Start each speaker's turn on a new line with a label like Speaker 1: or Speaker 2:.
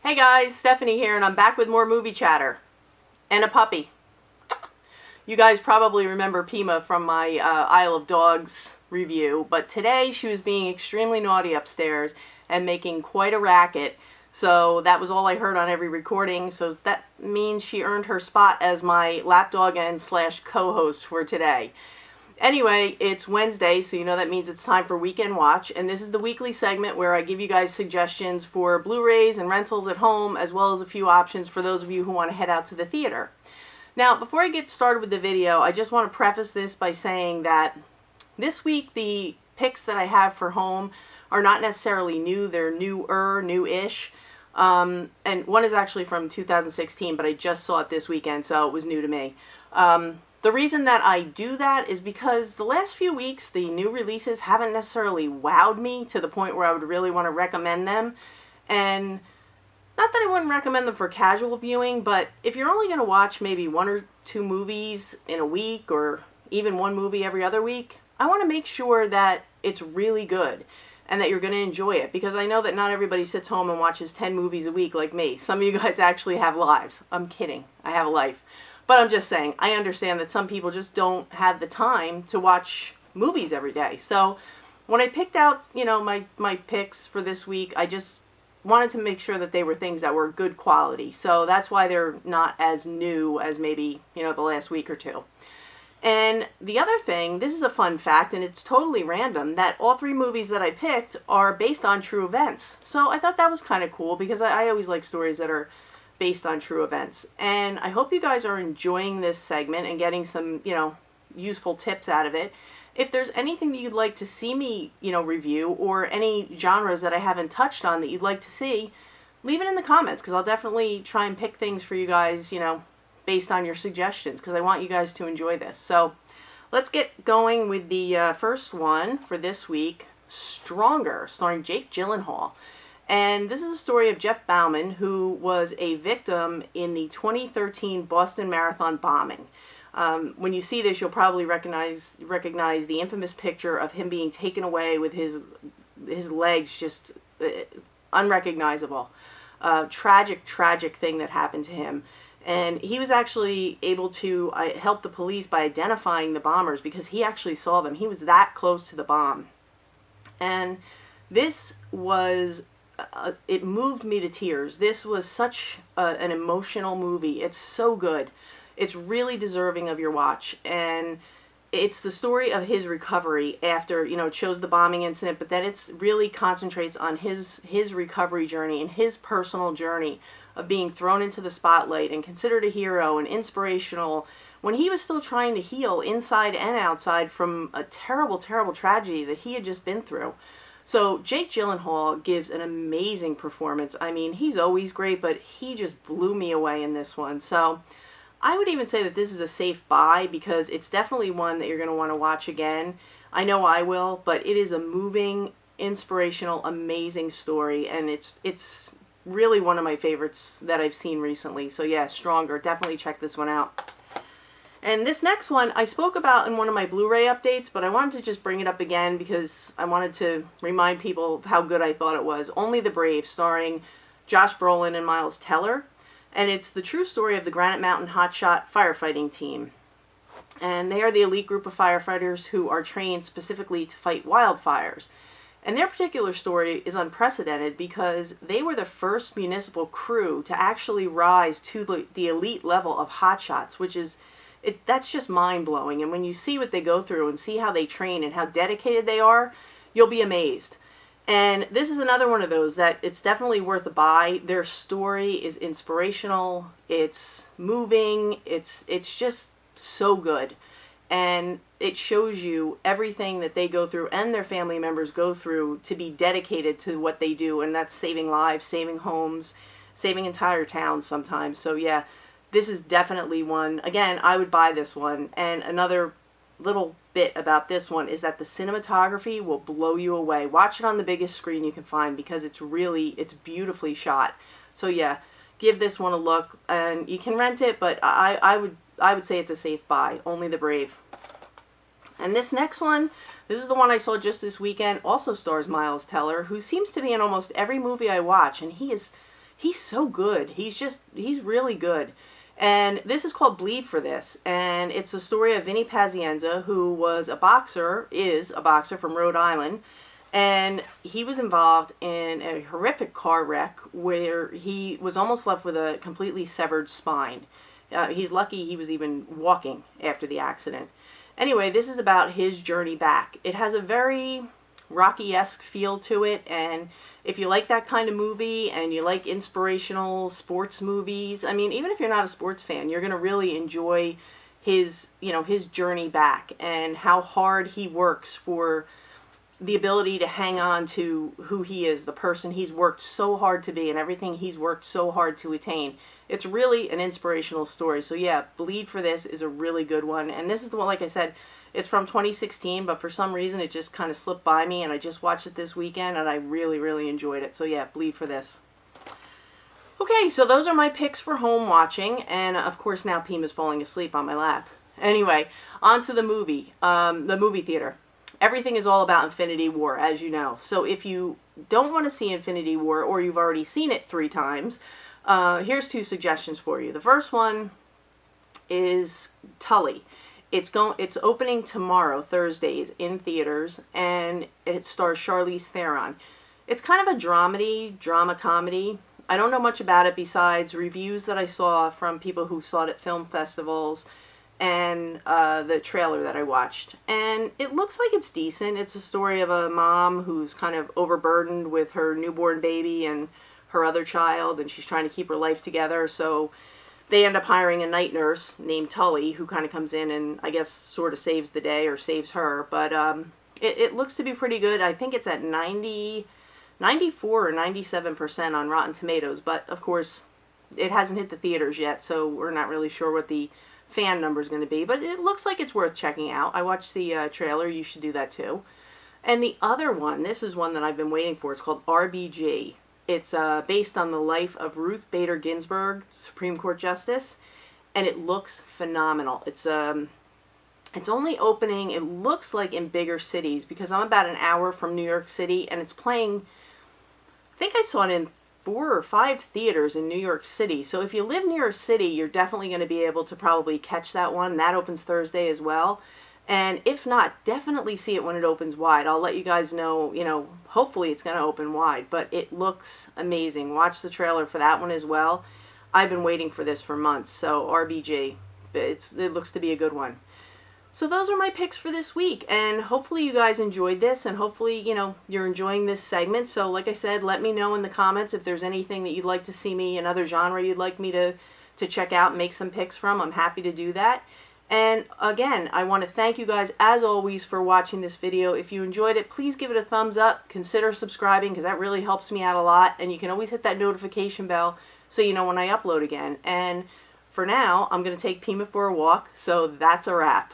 Speaker 1: Hey guys, Stephanie here, and I'm back with more movie chatter. And a puppy. You guys probably remember Pima from my Isle of Dogs review, but today she was being extremely naughty upstairs and making quite a racket. So that was all I heard on every recording, so that means she earned her spot as my lapdog and / co-host for today. Anyway, it's Wednesday, so you know that means it's time for Weekend Watch, and this is the weekly segment where I give you guys suggestions for Blu-rays and rentals at home, as well as a few options for those of you who want to head out to the theater. Now, before I get started with the video, I just want to preface this by saying that this week the picks that I have for home are not necessarily new, they're new-ish. And one is actually from 2016, but I just saw it this weekend, so it was new to me. The reason that I do that is because the last few weeks, the new releases haven't necessarily wowed me to the point where I would really want to recommend them. And not that I wouldn't recommend them for casual viewing, but if you're only going to watch maybe 1 or 2 movies in a week, or even 1 movie every other week, I want to make sure that it's really good and that you're going to enjoy it, because I know that not everybody sits home and watches 10 movies a week like me. Some of you guys actually have lives. I'm kidding. I have a life. But I'm just saying, I understand that some people just don't have the time to watch movies every day. So when I picked out, my picks for this week, I just wanted to make sure that they were things that were good quality. So that's why they're not as new as maybe, the last week or 2. And the other thing, this is a fun fact, and it's totally random, that all 3 movies that I picked are based on true events. So I thought that was kind of cool, because I always like stories that are based on true events. And I hope you guys are enjoying this segment and getting some, useful tips out of it. If there's anything that you'd like to see me, review, or any genres that I haven't touched on that you'd like to see, leave it in the comments, because I'll definitely try and pick things for you guys, based on your suggestions, because I want you guys to enjoy this. So let's get going with the first one for this week, Stronger, starring Jake Gyllenhaal. And this is the story of Jeff Bauman, who was a victim in the 2013 Boston Marathon bombing. When you see this, you'll probably recognize the infamous picture of him being taken away with his legs just unrecognizable. Tragic thing that happened to him. And he was actually able to help the police by identifying the bombers, because he actually saw them. He was that close to the bomb. And this was... it moved me to tears. This was such an emotional movie. It's so good. It's really deserving of your watch. And it's the story of his recovery after, it shows the bombing incident, but then it's really concentrates on his recovery journey and his personal journey of being thrown into the spotlight and considered a hero and inspirational when he was still trying to heal inside and outside from a terrible tragedy that he had just been through. So Jake Gyllenhaal gives an amazing performance. I mean, he's always great, but he just blew me away in this one. So I would even say that this is a safe buy, because it's definitely one that you're going to want to watch again. I know I will, but it is a moving, inspirational, amazing story, and it's really one of my favorites that I've seen recently. So yeah, Stronger. Definitely check this one out. And this next one I spoke about in one of my Blu-ray updates, but I wanted to just bring it up again because I wanted to remind people of how good I thought it was. Only the Brave, starring Josh Brolin and Miles Teller. And it's the true story of the Granite Mountain Hotshot firefighting team. And they are the elite group of firefighters who are trained specifically to fight wildfires. And their particular story is unprecedented because they were the first municipal crew to actually rise to the elite level of hotshots, which is... that's just mind-blowing. And when you see what they go through and see how they train and how dedicated they are, you'll be amazed. And this is another one of those that it's definitely worth a buy. Their story is inspirational, it's moving, it's just so good. And it shows you everything that they go through and their family members go through to be dedicated to what they do, and that's saving lives, saving homes, saving entire towns sometimes. So yeah, this is definitely one. Again, I would buy this one. And another little bit about this one is that the cinematography will blow you away. Watch it on the biggest screen you can find, because it's beautifully shot. So yeah, give this one a look. And you can rent it, but I would say it's a safe buy. Only the Brave. And this next one, this is the one I saw just this weekend, also stars Miles Teller, who seems to be in almost every movie I watch, and he is he's so good. He's really good. And this is called Bleed for This, and it's the story of Vinny Pazienza, who is a boxer from Rhode Island, and he was involved in a horrific car wreck where he was almost left with a completely severed spine. He's lucky he was even walking after the accident. Anyway, this is about his journey back. It has a very Rocky-esque feel to it, and if you like that kind of movie and you like inspirational sports movies, I mean, even if you're not a sports fan, you're going to really enjoy his journey back and how hard he works for the ability to hang on to who he is, the person he's worked so hard to be and everything he's worked so hard to attain. It's really an inspirational story. So yeah, Bleed for This is a really good one. And this is the one, like I said, it's from 2016, but for some reason it just kind of slipped by me, and I just watched it this weekend, and I really, really enjoyed it. So yeah, Bleed for This. Okay, so those are my picks for home watching, and of course now Pima's falling asleep on my lap. Anyway, on to the movie theater. Everything is all about Infinity War, as you know. So if you don't want to see Infinity War, or you've already seen it 3 times, here's 2 suggestions for you. The first one is Tully. It's opening tomorrow, Thursdays, in theaters, and it stars Charlize Theron. It's kind of a drama comedy. I don't know much about it besides reviews that I saw from people who saw it at film festivals and the trailer that I watched. And it looks like it's decent. It's a story of a mom who's kind of overburdened with her newborn baby and her other child, and she's trying to keep her life together, so they end up hiring a night nurse named Tully, who kind of comes in and I guess sort of saves the day, or saves her. But it looks to be pretty good. I think it's at 94 or 97% on Rotten Tomatoes, but of course it hasn't hit the theaters yet, so we're not really sure what the fan number is going to be, but it looks like it's worth checking out. I watched the trailer. You should do that too. And the other one, this is one that I've been waiting for. It's called RBG. It's based on the life of Ruth Bader Ginsburg, Supreme Court Justice, and it looks phenomenal. It's only opening, it looks like, in bigger cities, because I'm about an hour from New York City, and it's playing, I think I saw it in 4 or 5 theaters in New York City. So if you live near a city, you're definitely going to be able to probably catch that one. That opens Thursday as well. And if not, definitely see it when it opens wide. I'll let you guys know, hopefully it's going to open wide, but it looks amazing. Watch the trailer for that one as well. I've been waiting for this for months, so RBG, it looks to be a good one. So those are my picks for this week, and hopefully you guys enjoyed this, and hopefully, you're enjoying this segment. So like I said, let me know in the comments if there's anything that you'd like to see me, another genre you'd like me to check out and make some picks from. I'm happy to do that. And again, I want to thank you guys, as always, for watching this video. If you enjoyed it, please give it a thumbs up. Consider subscribing, because that really helps me out a lot. And you can always hit that notification bell so you know when I upload again. And for now, I'm going to take Pima for a walk, so that's a wrap.